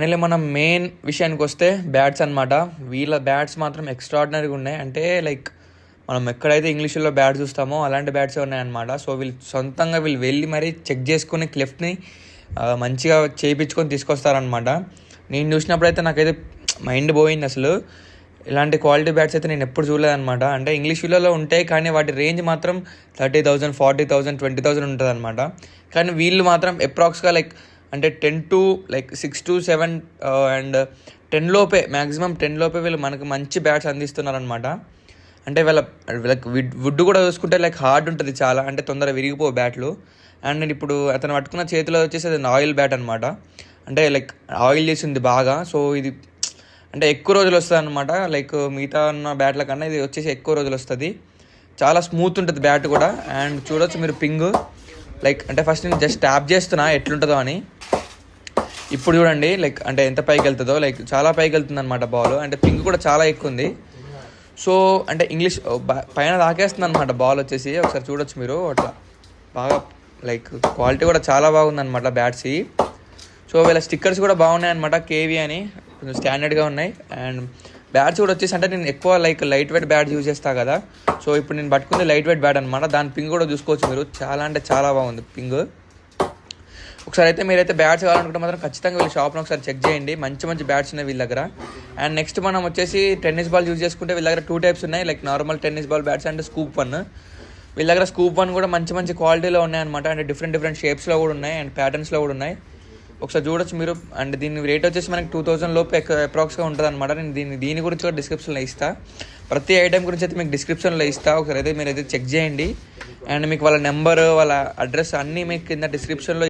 Finally మనం main విషయానికి వస్తే బ్యాట్స్ అనమాట. వీళ్ళ బ్యాట్స్ మాత్రం ఎక్స్ట్రాడినరీగా ఉన్నాయి. అంటే లైక్ మనం ఎక్కడైతే ఇంగ్లీష్లో బ్యాట్స్ చూస్తామో అలాంటి బ్యాట్సే ఉన్నాయన్నమాట. సో వీళ్ళు సొంతంగా వెళ్ళి మరీ చెక్ చేసుకుని క్లిఫ్ట్ని మంచిగా చేయించుకొని తీసుకొస్తారనమాట. నేను చూసినప్పుడైతే నాకైతే మైండ్ పోయింది అసలు. ఇలాంటి క్వాలిటీ బ్యాట్స్ అయితే నేను ఎప్పుడు చూడలేదన్నమాట. అంటే ఇంగ్లీష్ విలువలో ఉంటాయి కానీ వాటి రేంజ్ మాత్రం 30,000, 40,000, 20,000 ఉంటుంది అనమాట. కానీ వీళ్ళు మాత్రం అప్రాక్స్గా లైక్ అంటే 10 to 6 to 7 అండ్ 10 లోపే, మ్యాక్సిమం 10 లోపే వీళ్ళు మనకు మంచి బ్యాట్స్ అందిస్తున్నారనమాట. అంటే వీళ్ళకి వుడ్ కూడా చూసుకుంటే లైక్ హార్డ్ ఉంటుంది చాలా, అంటే తొందరగా విరిగిపోవు బ్యాట్లు. అండ్ నేను ఇప్పుడు అతను పట్టుకున్న చేతిలో వచ్చేసి అది ఆయిల్ బ్యాట్ అనమాట. అంటే లైక్ ఆయిల్ చేసింది బాగా. సో ఇది అంటే ఎక్కువ రోజులు వస్తుంది అనమాట. లైక్ మిగతా ఉన్న బ్యాట్ల కన్నా ఇది వచ్చేసి ఎక్కువ రోజులు వస్తుంది. చాలా స్మూత్ ఉంటుంది బ్యాట్ కూడా. అండ్ చూడొచ్చు మీరు పింగ్ లైక్ అంటే ఫస్ట్ నేను జస్ట్ ట్యాప్ చేస్తున్నా ఎట్లుంటుందో అని. ఇప్పుడు చూడండి లైక్ అంటే ఎంత పైకి వెళ్తుందో, లైక్ చాలా పైకి వెళ్తుంది అనమాట బాల్. అంటే పింగ్ కూడా చాలా ఎక్కువ ఉంది. సో అంటే ఇంగ్లీష్ పైన తాకేస్తుంది అనమాట బాల్ వచ్చేసి. ఒకసారి చూడొచ్చు మీరు అట్లా బాగా లైక్ క్వాలిటీ కూడా చాలా బాగుందన్నమాట బ్యాట్స్. సో వీళ్ళ స్టిక్కర్స్ కూడా బాగున్నాయి అనమాట. కేవీ అని కొంచెం స్టాండర్డ్గా ఉన్నాయి. అండ్ బ్యాట్స్ కూడా వచ్చేసి అంటే నేను ఎక్కువ like light weight bats use చేస్తాను కదా. సో ఇప్పుడు నేను పట్టుకుంది లైట్ వెయిట్ బ్యాట్ అనమాట. దాని పింగ్ కూడా చూసుకోవచ్చు మీరు. చాలా అంటే చాలా బాగుంది పింగ్. ఒకసారి అయితే మీరైతే బ్యాట్స్ కావాలనుకుంటే మాత్రం ఖచ్చితంగా వీళ్ళ షాప్లో ఒకసారి చెక్ చేయండి. మంచి మంచి బ్యాట్స్ ఉన్నాయి వీళ్ళ దగ్గర. అండ్ నెక్స్ట్ మనం వచ్చేసి టెన్నిస్ బాల్ యూజ్ చేసుకుంటే వీళ్ళ దగ్గర 2 types ఉన్నాయి. Like normal tennis ball bats and scoop one. వీళ్ళ దగ్గర స్కూప్ వన్ కూడా మంచి మంచి క్వాలిటీలో ఉన్నాయన్నమాట. అంటే డిఫరెంట్ షేప్స్లో కూడా ఉన్నాయి అండ్ ప్యాటర్న్స్లో కూడా ఉన్నాయి. ఒకసారి చూడొచ్చు మీరు. అండ్ దీని రేట్ వచ్చేసి మనకి 2,000 లోపు అప్రాక్స్గా ఉంటుంది అనమాట. నేను దీని గురించి కూడా డిస్క్రిప్షన్లో ఇస్తాను. ప్రతి ఐటెం గురించి అయితే మీకు డిస్క్రిప్షన్లో ఇస్తాను. ఒకసారి అయితే మీరు అయితే చెక్ చేయండి. అండ్ మీకు వాళ్ళ నెంబర్, వాళ్ళ అడ్రస్ అన్నీ మీకు కింద డిస్క్రిప్షన్లో